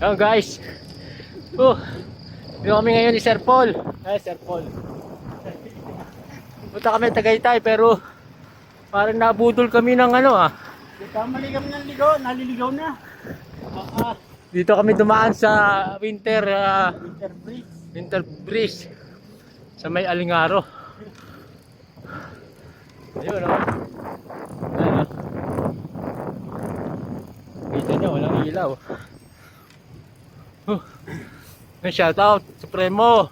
Ayan guys. Dito kami ngayon ni Sir Paul. Sir Paul. Punta kami Tagaytay pero parang nabudol kami ng Kamali kami ng ligaw, naliligaw na. Dito kami dumaan sa winter Interbreeze. winter breeze sa may Alingaro. Ayun Ayun Kita nyo, walang ilaw. May shoutout, Supremo.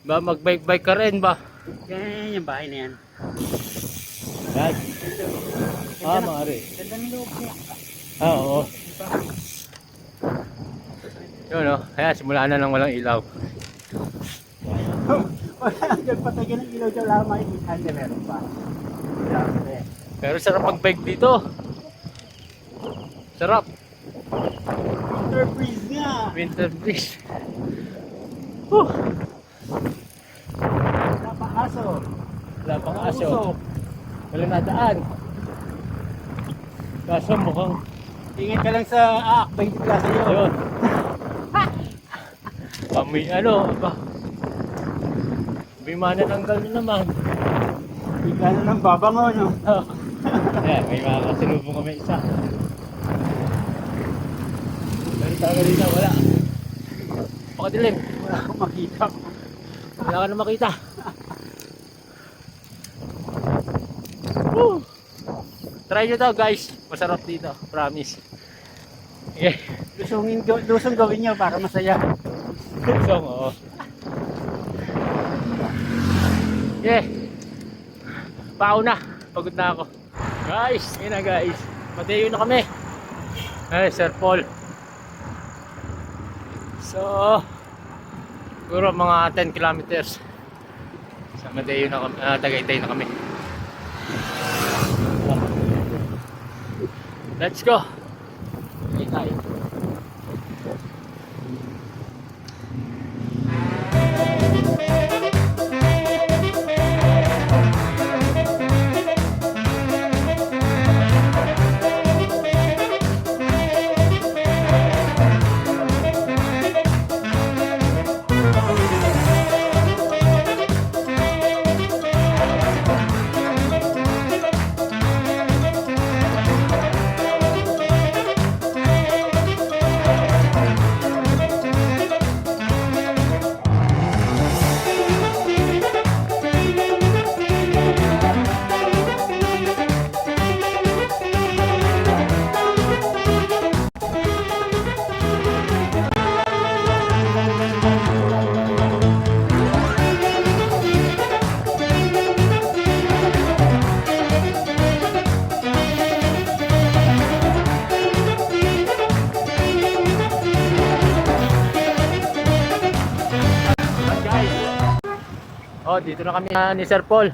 Ba mag-bike ka rin ba? Yan yung bahay na yan. Yan. Maaari. Ganda ng loob niya. Oo. Yun kaya simula na lang walang ilaw. Wala, nagpatagyan ng ilaw dyan, wala akong makikita. Hindi, meron pa. Grabe. Pero sarap mag-bike dito. Sarap. Interbreeze nga. Winter breeze. Wala pa aso. Wala pang Wala aso. usok. Wala nadaan. Kaso mukhang Ingat ka lang sa aakbay bigla sa'yo. yun. Kami ba? May manananggal na naman. Bigla na lang babango, no? Ayan, may mga kasalubong kami isa. Pero talaga dito, wala. Pakadilim. Wala akong makita. Wala ka na makita. Woo! Try nyo daw guys. Masarap dito. Promise. Okay. Lusong gawin nyo para masaya. Lusong, oo. Yeah. Pao na. Pagod na ako. Guys, yun na guys. Mateo na kami. Ay, Sir Paul. So, siguro mga 10 kilometers. Sa Mateo na kami. Tagaytay na kami. Let's go. Tagaytay. Dito na kami ni Sir Paul.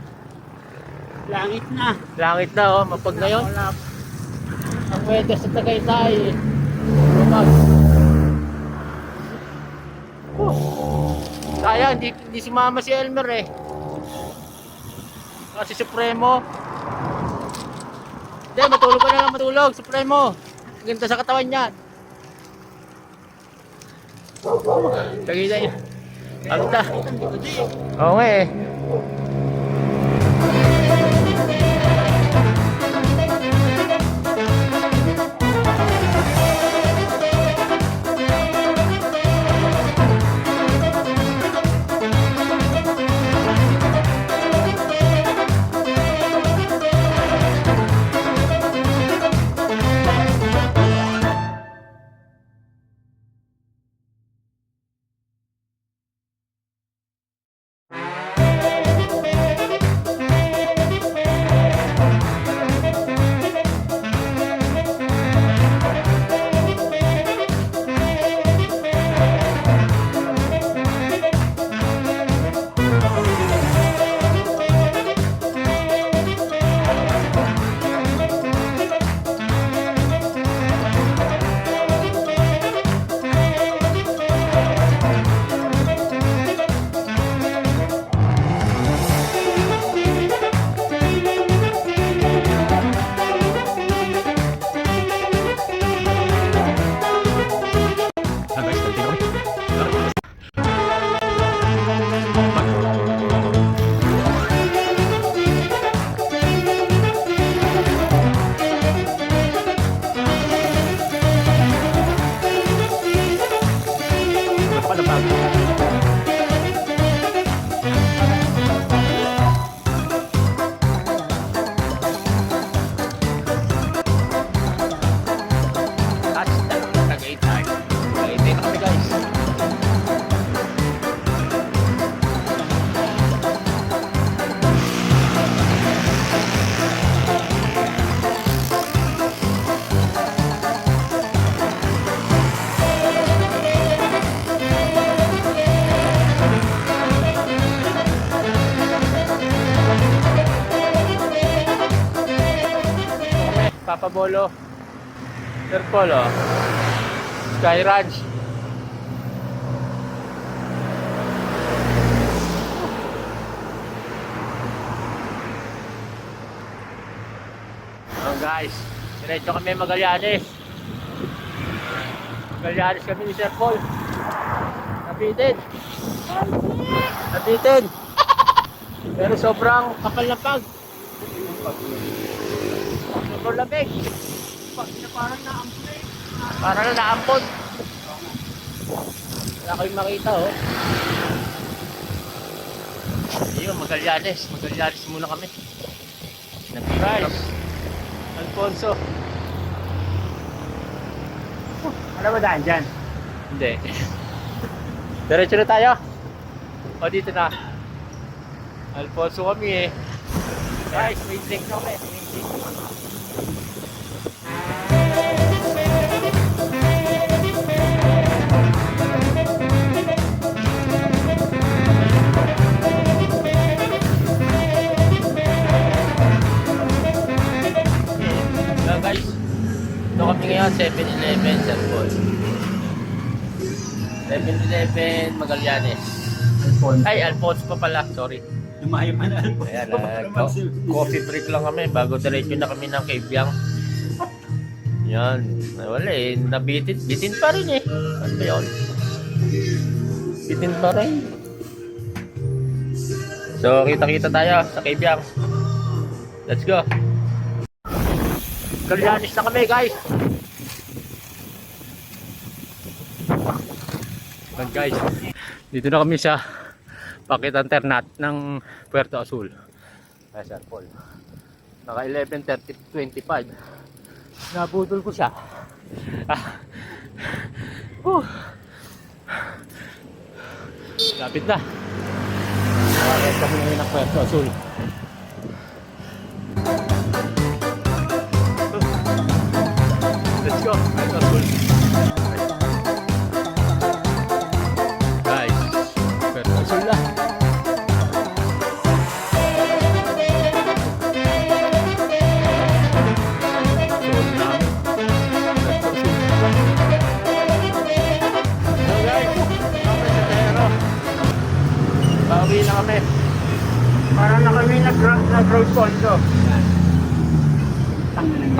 Langit na. Langit na mapag ngayon. Ang weather sa Tagaytay. Lumag. Sayang, hindi sumama si Elmer Kasi Supremo. Hindi, matulog ka na lang, matulog. Supremo. Ganda sa katawan niya. Tagaytay. Agta. Oo nga Bolo. Sir Paul, oh. Sky Ranch. Oh guys, diretso kami Magallanes. Magallanes kami ni Sir Paul. Nabitin. Nabitin. Pero sobrang kapal na pag. Sobrang lamig. Parang naampun eh. Parang na naampon. Wala kayong makita, oh. Ayun, Magallanes. Magallanes muna kami. Nag-price. Alfonso. Ano ba daan dyan? Hindi. Diretso na tayo. O, dito na. Alfonso kami eh. Guys, may drink na kami. May drink. So guys, ito kami ngayon 7-Eleven Sir Paul. 7-Eleven Magallanes. Ay, Alfonso pa pala, sorry. Lumayo pa na Alfonso. Ayan, coffee break lang kami bago diretso na kami ng Cavyang. Yan, wala eh, bitin pa rin eh. Ano ba yun? Bitin pa rin. So, kita-kita tayo sa Cavyang. Let's go. Magallanes na kami guys. Yan guys, dito na kami sa Pakitan Ternat ng Puerto Azul. Ay, Sir Paul. Naka 11:30:25. Nabudol ko siya. Lapit na. Nakakit kami ngayon ng Puerto Azul. Let's go, Puerto Azul. Guys, Puerto Azul na. Bawi na kami. Parang na kami nag-road condo.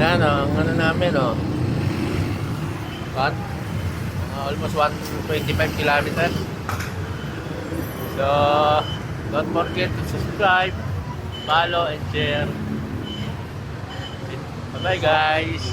Yan o, ang ano namin o. What? Almost 125 kilometers. So, don't forget to subscribe, follow, and share. Bye bye guys.